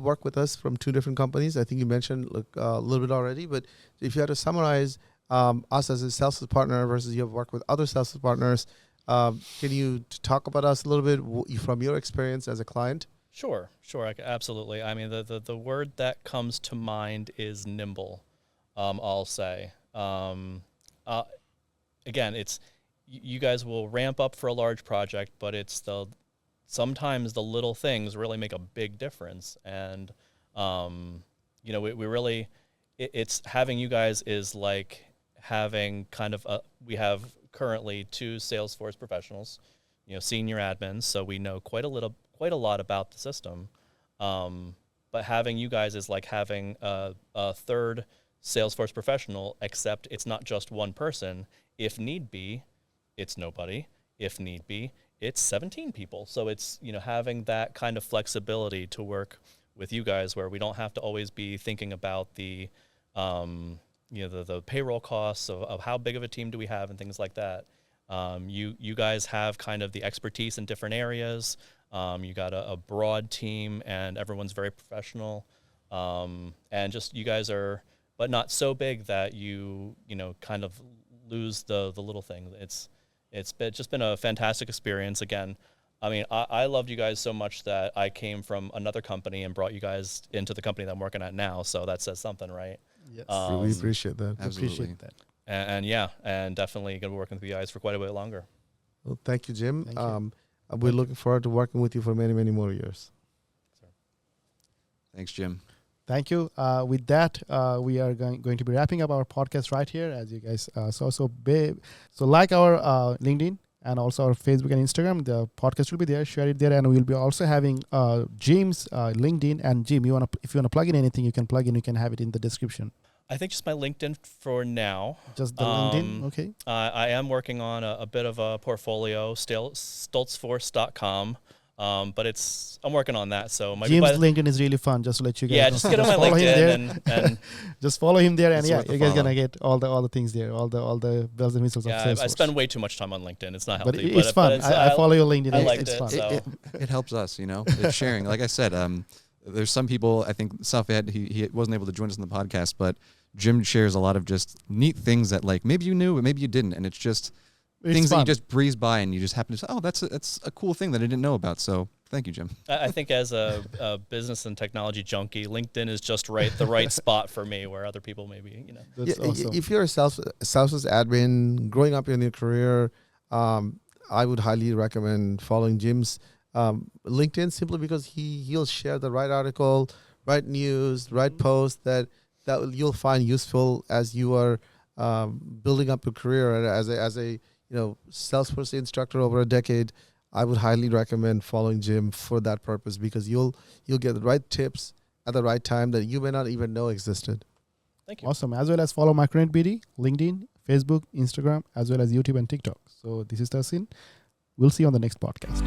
worked with us from 2 different companies. I think you mentioned a little bit already, but if you had to summarize us as a Salesforce partner versus you have worked with other Salesforce partners, can you talk about us a little bit from your experience as a client? Sure. Absolutely. I mean, the word that comes to mind is nimble, I'll say. Again, it's you guys will ramp up for a large project, but it's sometimes the little things really make a big difference. And, we really, it's having you guys is like having kind of we have currently 2 Salesforce professionals, senior admins. So we know quite a lot about the system. But having you guys is like having a 3rd Salesforce professional, except it's not just one person. If need be, it's nobody. If need be, it's 17 people. So it's, having that kind of flexibility to work with you guys where we don't have to always be thinking about the payroll costs of how big of a team do we have and things like that. You guys have kind of the expertise in different areas. You got a broad team and everyone's very professional. And just you guys are, but not so big that you kind of lose the little thing. It's just been a fantastic experience. Again, I mean, I loved you guys so much that I came from another company and brought you guys into the company that I'm working at now. So that says something, right? Yes. We appreciate that. Absolutely. Appreciate that. And yeah, and definitely going to be working with you guys for quite a bit longer. Well, thank you, Jim. Thank you. We're looking forward to working with you for many, many more years. Thanks, Jim. Thank you. With that, we are going to be wrapping up our podcast right here, as you guys saw. So like our LinkedIn and also our Facebook and Instagram. The podcast will be there. Share it there, and we'll be also having Jim's LinkedIn. And Jim, if you want to plug in anything, you can plug in. You can have it in the description. I think just my LinkedIn for now. Just the LinkedIn, okay. I am working on a bit of a portfolio, Stoltzfus.com. But I'm working on that. So Jim's LinkedIn is really fun. Just to let you guys know. Just get on my LinkedIn and just follow him there, and it's you guys gonna get all the things there, all the bells and whistles of Salesforce. I spend way too much time on LinkedIn. It's not healthy, but it's fun. I follow your LinkedIn. I liked it's it. fun. So. It helps us, It's sharing. Like I said, there's some people. I think Safed, he wasn't able to join us in the podcast, but Jim shares a lot of just neat things that like maybe you knew, but maybe you didn't, and it's just things that you just breeze by, and you just happen to say, oh, that's a cool thing that I didn't know about. So thank you, Jim. I think as a business and technology junkie, LinkedIn is just the right spot for me, where other people maybe, That's awesome. If you're a Salesforce admin growing up in your career, I would highly recommend following Jim's LinkedIn, simply because he'll share the right article, right news, right post that you'll find useful as you are building up your career. And as a Salesforce instructor over a decade, I would highly recommend following Jim for that purpose, because you'll get the right tips at the right time that you may not even know existed. Thank you. Awesome. As well as follow Micronetbd, LinkedIn, Facebook, Instagram, as well as YouTube and TikTok. So this is Tasin. We'll see you on the next podcast.